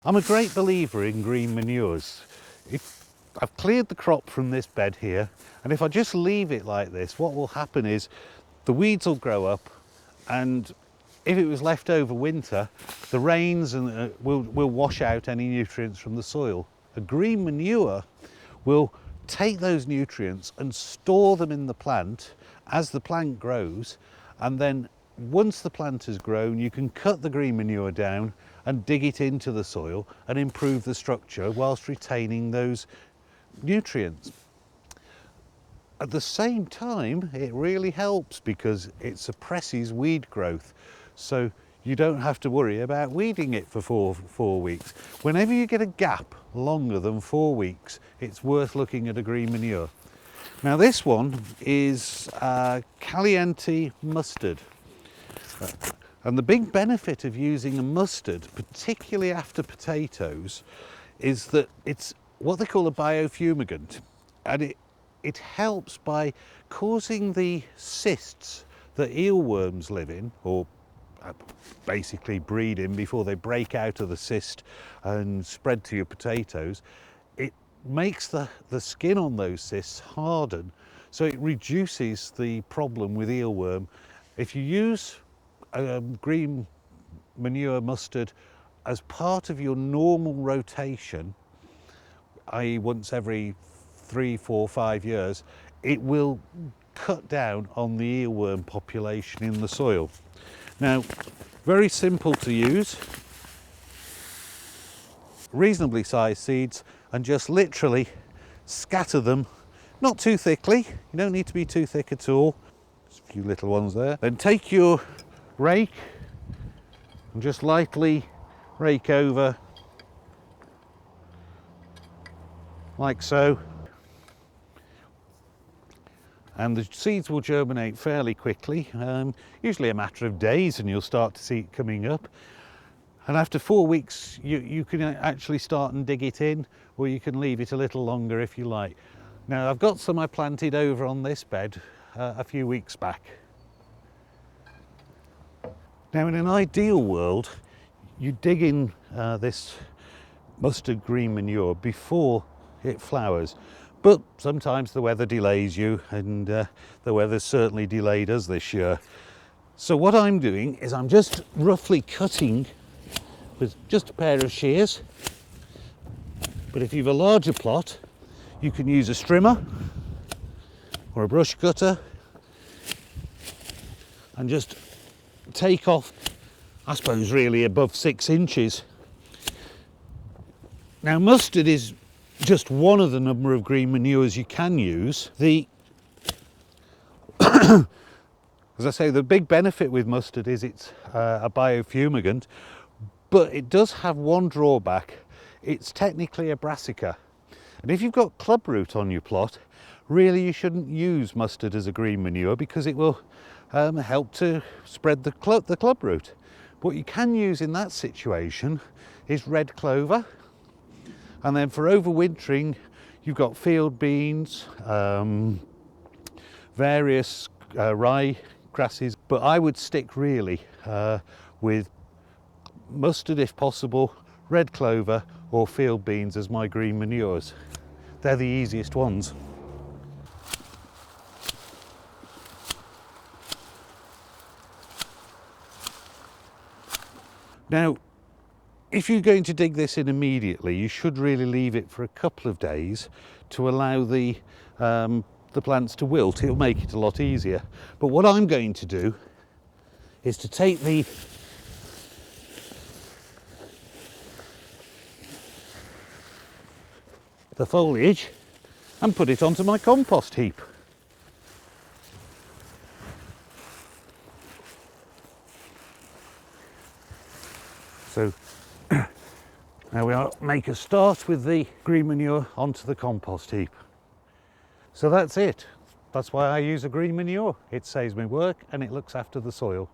I'm a great believer in green manures. If I've cleared the crop from this bed here, and if I just leave it like this, what will happen is the weeds will grow up, and if it was left over winter, the rains will wash out any nutrients from the soil. A green manure will take those nutrients and store them in the plant as the plant grows, and then once the plant has grown, you can cut the green manure down and dig it into the soil and improve the structure whilst retaining those nutrients. At the same time, it really helps because it suppresses weed growth. So you don't have to worry about weeding it for four weeks. Whenever you get a gap longer than 4 weeks, it's worth looking at a green manure. Now this one is Caliente mustard. And the big benefit of using a mustard, particularly after potatoes, is that it's what they call a biofumigant. And it helps by causing the cysts that eelworms live in, or basically breed in before they break out of the cyst and spread to your potatoes. It makes the skin on those cysts harden, so it reduces the problem with eelworm. If you use green manure mustard as part of your normal rotation, i.e. once every 3, 4, 5 years, it will cut down on the eelworm population in the soil. Now, very simple to use, reasonably sized seeds, and just literally scatter them, not too thickly, you don't need to be too thick at all, just a few little ones there. Then take your rake and just lightly rake over like so, and the seeds will germinate fairly quickly, usually a matter of days, and you'll start to see it coming up. And after 4 weeks you can actually start and dig it in, or you can leave it a little longer if you like. Now I've got some I planted over on this bed a few weeks back. Now in an ideal world, you dig in this mustard green manure before it flowers, but sometimes the weather delays you, and the weather's certainly delayed us this year. So what I'm doing is I'm just roughly cutting with just a pair of shears, but if you've a larger plot, you can use a strimmer or a brush cutter and just take off, I suppose, really above 6 inches. Now mustard is just one of the number of green manures you can use. As I say, the big benefit with mustard is it's a biofumigant, but it does have one drawback. It's technically a brassica, and if you've got clubroot on your plot, really you shouldn't use mustard as a green manure because it will help to spread the clubroot. What you can use in that situation is red clover, and then for overwintering you've got field beans, various rye grasses, but I would stick really with mustard if possible, red clover or field beans as my green manures. They're the easiest ones. Now, if you're going to dig this in immediately, you should really leave it for a couple of days to allow the plants to wilt. It'll make it a lot easier. But what I'm going to do is to take the foliage and put it onto my compost heap. So now we'll make a start with the green manure onto the compost heap. So that's it. That's why I use a green manure. It saves me work and it looks after the soil.